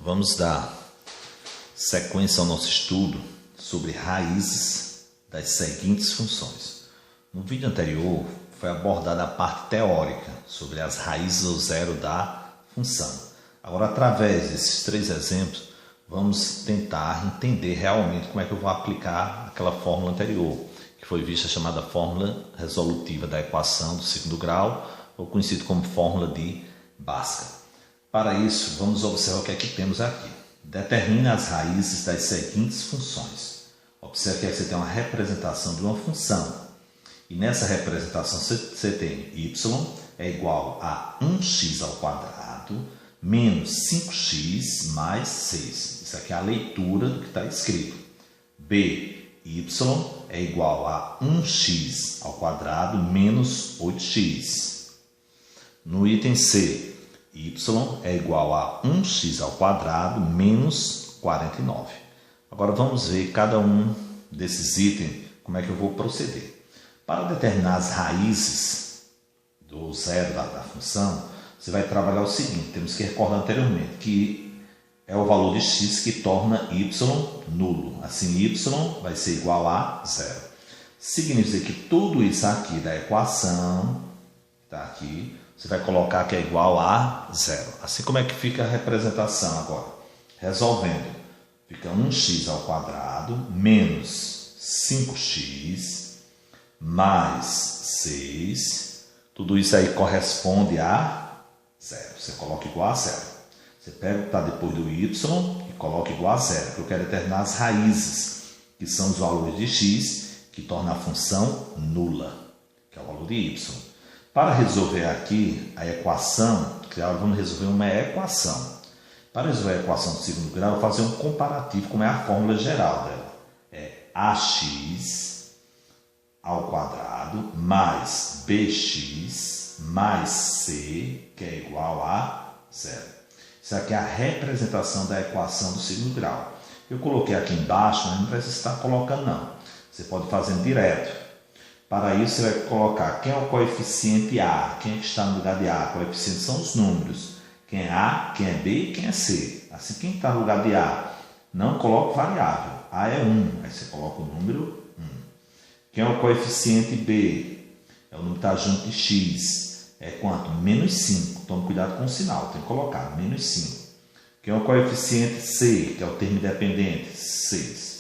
Vamos dar sequência ao nosso estudo sobre raízes das seguintes funções. No vídeo anterior foi abordada a parte teórica sobre as raízes ao zero da função. Agora, através desses três exemplos, vamos tentar entender realmente como é que eu vou aplicar aquela fórmula anterior, que foi vista chamada fórmula resolutiva da equação do segundo grau, ou conhecido como fórmula de Bhaskara. Para isso, vamos observar o que é que temos aqui. Determina as raízes das seguintes funções. Observe que aqui você tem uma representação de uma função. E nessa representação você tem y é igual a 1x ao quadrado menos 5x mais 6. Isso aqui é a leitura do que está escrito. B, y é igual a 1x ao quadrado menos 8x. No item C, y é igual a 1x ao quadrado menos 49. Agora vamos ver cada um desses itens, como é que eu vou proceder. Para determinar as raízes do zero da função, você vai trabalhar o seguinte, temos que recordar anteriormente, que é o valor de x que torna y nulo. Assim, y vai ser igual a zero. Significa que tudo isso aqui da equação, está aqui, você vai colocar que é igual a zero. Assim, como é que fica a representação agora? Resolvendo, fica 1x ao quadrado menos 5x mais 6. Tudo isso aí corresponde a zero. Você coloca igual a zero. Você pega o que está depois do y e coloca igual a zero, porque eu quero determinar as raízes, que são os valores de x, que torna a função nula, que é o valor de y. Para resolver aqui a equação, claro, vamos resolver uma equação. Para resolver a equação do segundo grau, eu vou fazer um comparativo, como é a fórmula geral dela. É ax ao quadrado mais bx mais c, que é igual a zero. Isso aqui é a representação da equação do segundo grau. Eu coloquei aqui embaixo, mas não precisa estar colocando não. Você pode fazer direto. Para isso, você vai colocar quem é o coeficiente A, quem é que está no lugar de A. Coeficientes são os números. Quem é A, quem é B e quem é C. Assim, quem está no lugar de A, não coloca variável. A é 1, aí você coloca o número 1. Quem é o coeficiente B? É o número que está junto de x. É quanto? Menos 5. Tome cuidado com o sinal, tem que colocar menos 5. Quem é o coeficiente C, que é o termo independente? 6.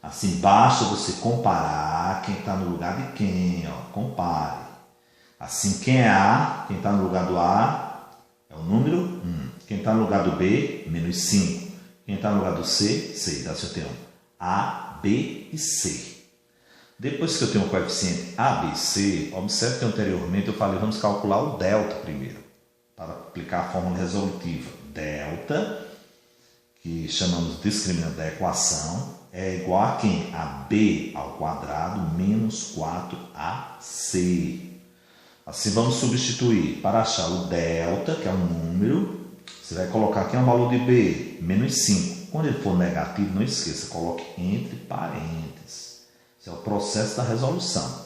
Assim, basta você comparar quem está no lugar de quem, ó, compare. Assim, quem é A, quem está no lugar do A, é o número 1. Quem está no lugar do B, menos 5. Quem está no lugar do C, 6. Assim, eu tenho A, B e C. Depois que eu tenho o coeficiente A, B e C, observe que anteriormente eu falei, vamos calcular o delta primeiro, para aplicar a fórmula resolutiva. Delta, que chamamos de discriminante da equação, é igual a quem? A b ao quadrado menos 4ac. Assim, vamos substituir. Para achar o delta, que é um número, você vai colocar aqui um valor de b, menos 5. Quando ele for negativo, não esqueça, coloque entre parênteses. Esse é o processo da resolução.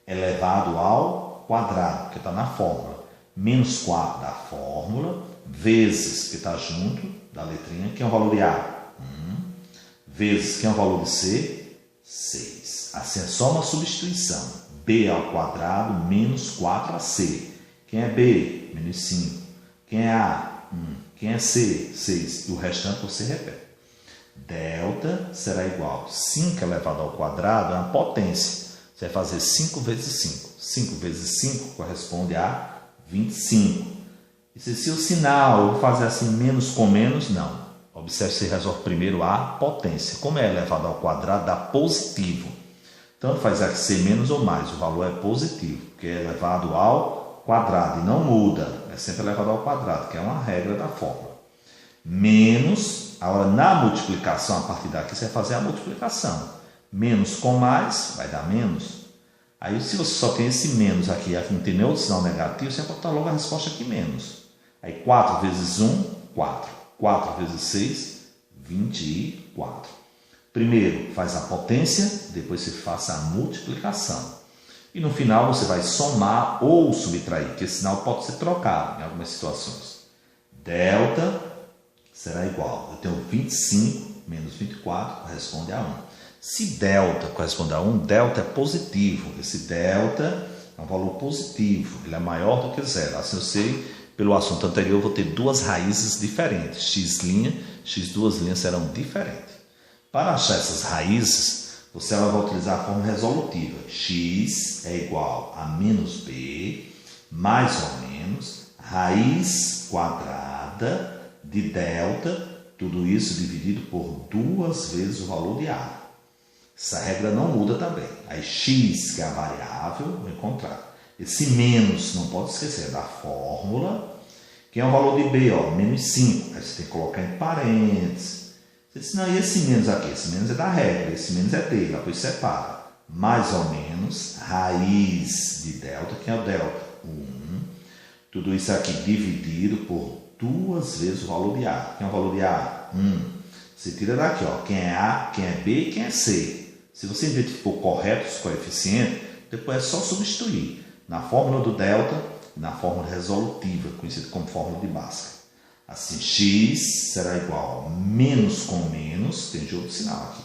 Elevado ao quadrado, que está na fórmula. Menos 4 da fórmula, vezes, que está junto da letrinha, que é o valor de a. Vezes, que é o valor de C? 6. Assim, é só uma substituição. B ao quadrado menos 4ac. Quem é B? Menos 5. Quem é A? 1. Quem é C? 6. E o restante você repete. Delta será igual a 5 elevado ao quadrado é uma potência. Você vai fazer 5 vezes 5. 5 vezes 5 corresponde a 25. E se o sinal, eu vou fazer assim, menos com menos, não. Observe se resolve primeiro a potência. Como é elevado ao quadrado, dá positivo. Tanto faz aqui ser menos ou mais, o valor é positivo, porque é elevado ao quadrado e não muda. É sempre elevado ao quadrado, que é uma regra da fórmula. Menos, agora na multiplicação, a partir daqui você vai fazer a multiplicação. Menos com mais, vai dar menos. Aí se você só tem esse menos aqui, não tem nenhum sinal negativo, você vai botar logo a resposta aqui menos. Aí 4 vezes 1, 4. 4 vezes 6, 24. Primeiro faz a potência, depois você faça a multiplicação. E no final você vai somar ou subtrair, que esse sinal pode ser trocado em algumas situações. Delta será igual. Eu tenho 25 menos 24 corresponde a 1. Se delta corresponde a 1, delta é positivo. Esse delta é um valor positivo, ele é maior do que zero. Assim eu sei, pelo assunto anterior, eu vou ter duas raízes diferentes. X', x duas linhas serão diferentes. Para achar essas raízes, você vai utilizar a forma resolutiva. X é igual a menos b, mais ou menos, raiz quadrada de delta, tudo isso dividido por 2 vezes o valor de A. Essa regra não muda também. Aí x, que é a variável, vou encontrar. Esse menos, não pode esquecer, da fórmula, que é o valor de b, ó, menos 5. Aí você tem que colocar em parênteses. Você disse, não, e esse menos aqui? Esse menos é da regra, esse menos é dele, depois separa. Mais ou menos, raiz de delta, que é o delta, 1. Tudo isso aqui dividido por 2 vezes o valor de A. Quem é o valor de A? 1. Você tira daqui, ó, quem é A, quem é B e quem é C. Se você identificou correto os coeficientes, depois é só substituir na fórmula do delta e na fórmula resolutiva, conhecida como fórmula de Bhaskara. Assim, x será igual a menos com menos, tem jogo de sinal aqui.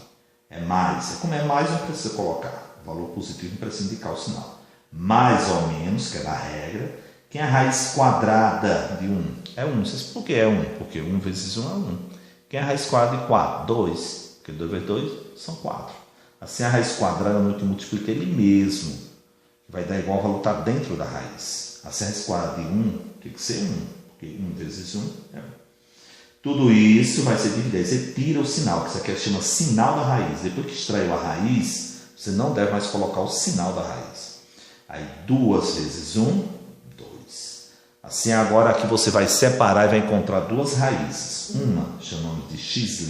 É mais. Como é mais, não precisa colocar. O valor positivo não precisa indicar o sinal. Mais ou menos, que é da regra. Quem é a raiz quadrada de 1? É 1. Por que é 1? Porque 1 vezes 1 é 1. Quem é a raiz quadrada de 4? 2. Porque 2 vezes 2 são 4. Assim, a raiz quadrada no que multiplica ele mesmo. Vai dar igual ao valor que está dentro da raiz. Assim, a raiz quadrada de 1 tem que ser 1. Porque 1 vezes 1 é 1. Tudo isso vai ser dividido. Aí você tira o sinal, que isso aqui chama sinal da raiz. Depois que extraiu a raiz, você não deve mais colocar o sinal da raiz. Aí 2 vezes 1, 2. Assim, agora aqui você vai separar e vai encontrar duas raízes. Uma chamamos de x'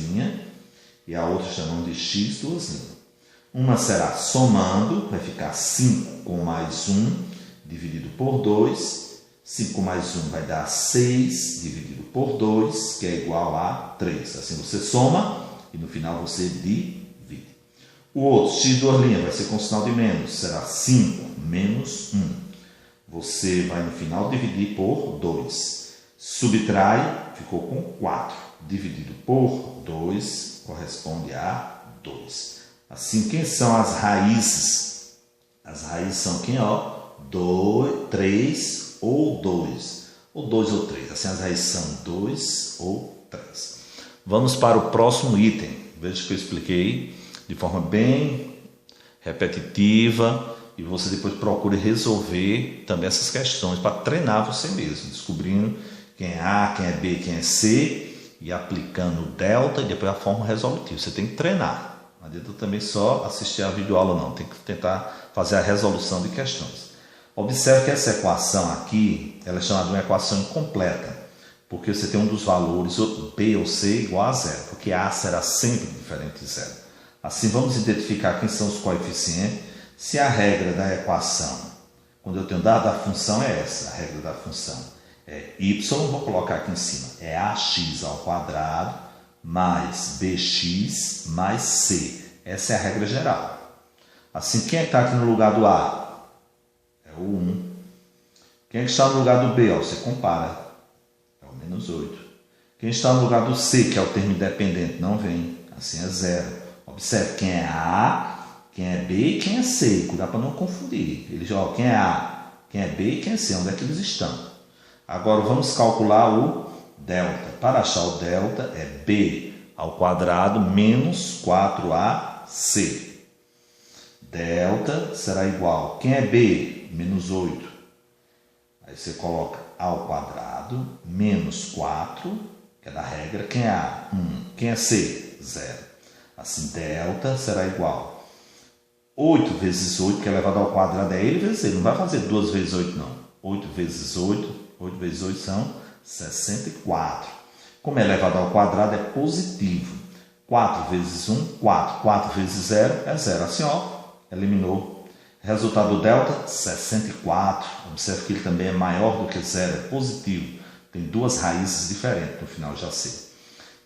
e a outra chamamos de x duas'. Uma será somando, vai ficar 5 com mais 1 dividido por 2. 5 mais 1 vai dar 6 dividido por 2, que é igual a 3. Assim você soma e no final você divide. O outro, x duas linhas, vai ser com sinal de menos. Será 5 menos 1. Você vai no final dividir por 2. Subtrai, ficou com 4. Dividido por 2 corresponde a 2. Assim, quem são as raízes? As raízes são quem? 2, 3 ou 2. Ou 2 ou 3. Assim, as raízes são 2 ou 3. Vamos para o próximo item. Veja que eu expliquei de forma bem repetitiva e você depois procure resolver também essas questões para treinar você mesmo, descobrindo quem é A, quem é B, quem é C e aplicando o delta e depois a forma resolutiva. Você tem que treinar. Não adianta também só assistir a videoaula, não. Tem que tentar fazer a resolução de questões. Observe que essa equação aqui, ela é chamada de uma equação incompleta, porque você tem um dos valores, B ou C, igual a zero, porque A será sempre diferente de zero. Assim, vamos identificar quem são os coeficientes. Se a regra da equação, quando eu tenho dado a função, é essa, a regra da função é y, vou colocar aqui em cima, é ax ao quadrado mais bx mais c. Essa é a regra geral. Assim, quem é que está aqui no lugar do A? É o 1. Quem é que está no lugar do B? Você compara. É o menos 8. Quem está no lugar do C, que é o termo independente, não vem. Assim é 0. Observe quem é A, quem é B e quem é C. Cuidado para não confundir. Eles jogam quem é A, quem é B e quem é C. Onde é que eles estão? Agora vamos calcular o delta. Para achar o delta é B ao quadrado menos 4AC. Delta será igual. Quem é B? Menos 8. Aí você coloca ao quadrado menos 4, que é da regra. Quem é A? 1. Quem é C? 0. Assim, delta será igual. 8 vezes 8, que é elevado ao quadrado, é ele vezes ele. Não vai fazer 2 vezes 8, não. 8 vezes 8, 8 vezes 8 são 64. Como é elevado ao quadrado, é positivo. 4 vezes 1, 4. 4 vezes 0 é 0. Assim, eliminou. Resultado do delta, 64. Observe que ele também é maior do que 0, é positivo. Tem duas raízes diferentes no final, já sei.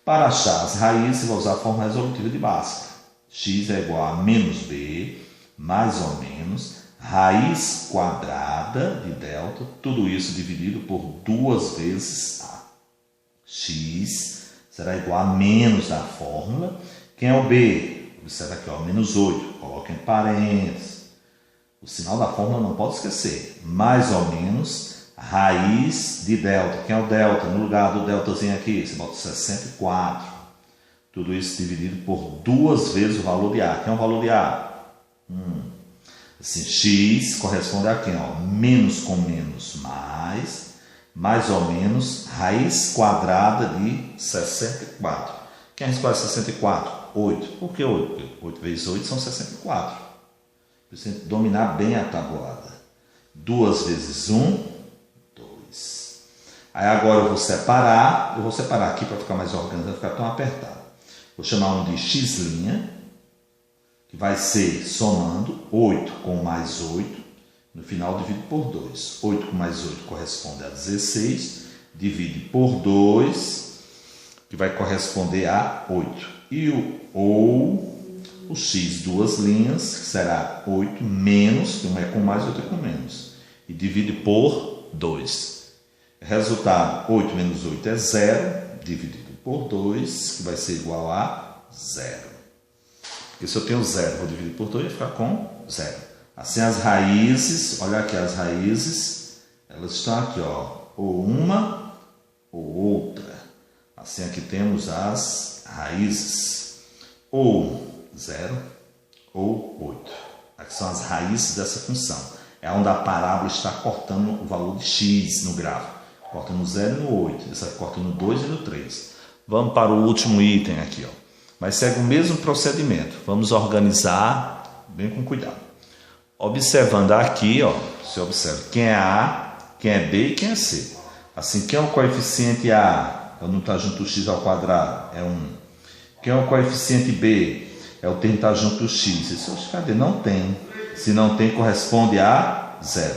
Para achar as raízes, vou usar a forma resolutiva de Bhaskara. X é igual a menos b, mais ou menos, raiz quadrada de delta, tudo isso dividido por 2 vezes a. X será igual a menos da fórmula. Quem é o B? Observa aqui, ó, menos 8. Coloca em parênteses. O sinal da fórmula não pode esquecer. Mais ou menos raiz de delta. Quem é o delta? No lugar do deltazinho aqui, você bota 64. Tudo isso dividido por 2 vezes o valor de A. Quem é o valor de A? Assim, x corresponde a quem? Ó, menos com menos mais ou menos, raiz quadrada de 64. Quem é a raiz quadrada de 64? 8. Por que 8? Porque 8 vezes 8 são 64. Você tem que dominar bem a tabuada. 2 vezes 1, 2. Aí agora eu vou separar aqui para ficar mais organizado, não ficar tão apertado. Vou chamar um de x', que vai ser somando 8 com mais 8. No final, divide por 2. 8 com mais 8 corresponde a 16. Divide por 2, que vai corresponder a 8. E o x, 2 linhas, que será 8 menos, que um é com mais, outro é com menos. E divide por 2. Resultado, 8 menos 8 é 0, dividido por 2, que vai ser igual a 0. Porque se eu tenho 0, vou dividir por 2, vai ficar com 0. Assim, as raízes, olha aqui as raízes, elas estão aqui, ó, ou uma ou outra. Assim, aqui temos as raízes, ou 0 ou 8. Aqui são as raízes dessa função. É onde a parábola está cortando o valor de x no gráfico. Corta no 0 e no 8, essa corta no 2 e no 3. Vamos para o último item aqui, ó. Mas segue o mesmo procedimento. Vamos organizar bem com cuidado. Observando aqui, ó, você observa quem é A, quem é B e quem é C. Assim, quem é o coeficiente A? É o não estar junto do x ao quadrado, é 1. Quem é o coeficiente B? É o termo estar junto do x. Isso, cadê? Não tem. Se não tem, corresponde a 0.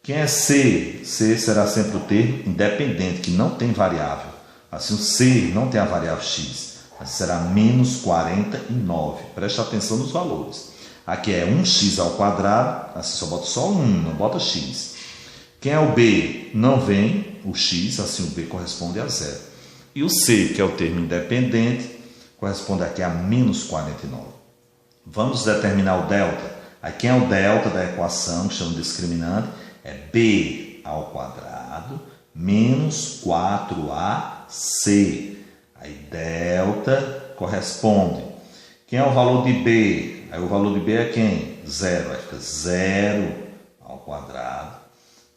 Quem é C? C será sempre o termo independente, que não tem variável. Assim, o C não tem a variável x. Mas será menos 49. Preste atenção nos valores. Aqui é 1x ao quadrado, assim só bota só 1, não bota x. Quem é o B? Não vem o x, assim o B corresponde a 0. E o C, que é o termo independente, corresponde aqui a menos 49. Vamos determinar o delta. Aqui quem é o delta da equação, que chama de discriminante, é B ao quadrado menos 4AC. Aí delta corresponde. Quem é o valor de B? Aí o valor de B é quem? 0. Aí fica 0 ao quadrado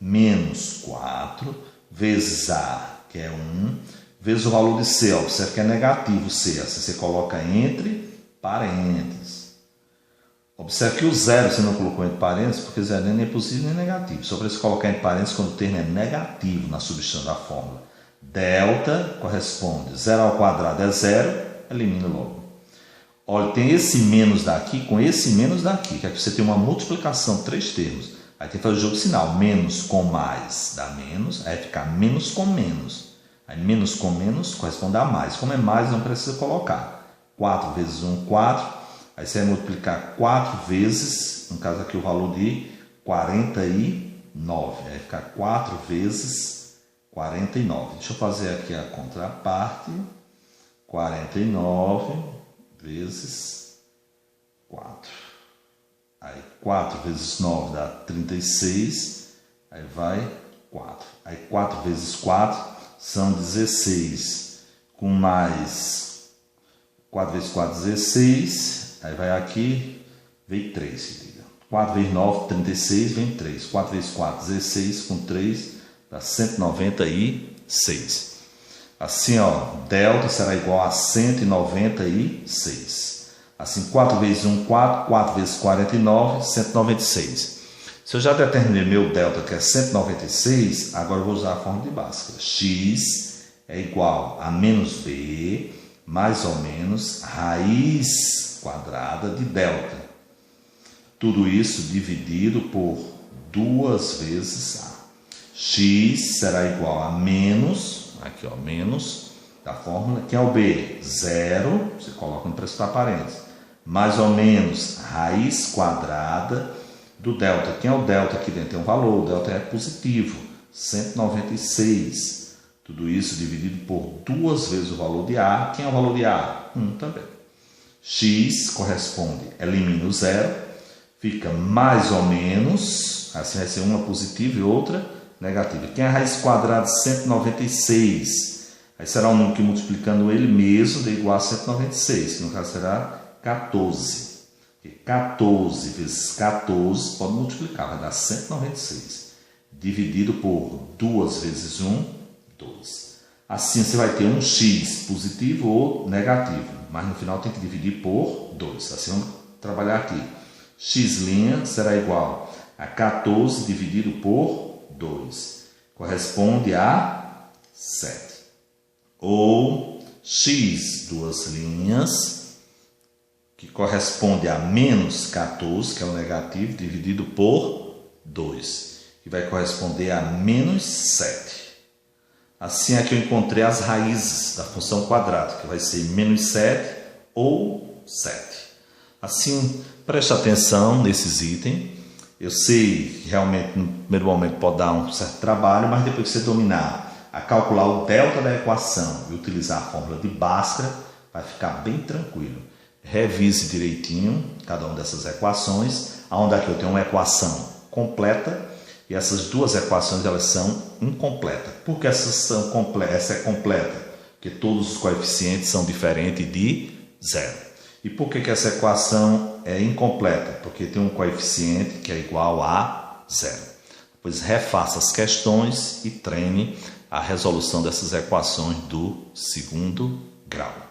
menos 4 vezes A, que é 1, vezes o valor de C. Observe que é negativo C. Assim você coloca entre parênteses. Observe que o 0 você não colocou entre parênteses, porque 0 nem é positivo nem negativo. Só para você colocar entre parênteses quando o termo é negativo na substituição da fórmula. Delta corresponde 0 ao quadrado é 0, elimina logo. Olha, tem esse menos daqui com esse menos daqui, que aqui você tem uma multiplicação, 3 termos. Aí tem que fazer o jogo de sinal. Menos com mais dá menos, aí fica menos com menos. Aí menos com menos corresponde a mais. Como é mais, não precisa colocar. 4 vezes 1, 4. Aí você vai multiplicar 4 vezes, no caso aqui o valor de 49. Aí fica 4 vezes 49. Deixa eu fazer aqui a contraparte. 49 vezes 4. Aí 4 vezes 9 dá 36. Aí vai 4. Aí 4 vezes 4 são 16. Com mais 4 vezes 4, 16. Aí vai aqui, vem 3. 4 vezes 9, 36, vem 3. 4 vezes 4, 16. Com 3 dá 196. Assim, ó, delta será igual a 196. Assim, 4 vezes 1, 4. 4 vezes 49, 196. Se eu já determinei meu delta, que é 196, agora eu vou usar a fórmula de Bhaskara. X é igual a menos B, mais ou menos, raiz quadrada de delta. Tudo isso dividido por 2 vezes A. X será igual a menos, aqui ó, menos da fórmula, que é o B, 0, você coloca no preço da parênteses, mais ou menos raiz quadrada do delta. Quem é o delta aqui dentro? Tem um valor, o delta é positivo, 196. Tudo isso dividido por 2 vezes o valor de A. Quem é o valor de A? 1 também. X corresponde, elimina o zero, fica mais ou menos, assim vai ser uma positiva e outra negativa. Quem é a raiz quadrada de 196? Aí será um número que multiplicando ele mesmo dê igual a 196, que no caso será 14. Porque 14 vezes 14 pode multiplicar, vai dar 196. Dividido por 2 vezes 1, 2. Assim você vai ter um x positivo ou negativo, mas no final tem que dividir por 2. Assim vamos trabalhar aqui. X' será igual a 14 dividido por 2. Corresponde a 7. Ou x, 2 linhas, que corresponde a menos 14, que é o negativo, dividido por 2, que vai corresponder a menos 7. Assim é que eu encontrei as raízes da função quadrada, que vai ser menos 7 ou 7. Assim, preste atenção nesses itens. Eu sei que realmente no primeiro momento pode dar um certo trabalho, mas depois que você dominar a calcular o delta da equação e utilizar a fórmula de Bhaskara, vai ficar bem tranquilo. Revise direitinho cada uma dessas equações, onde aqui eu tenho uma equação completa e essas duas equações elas são incompletas. Por que essa é completa? Porque todos os coeficientes são diferentes de zero. E por que essa equação é incompleta? Porque tem um coeficiente que é igual a zero. Depois refaça as questões e treine a resolução dessas equações do segundo grau.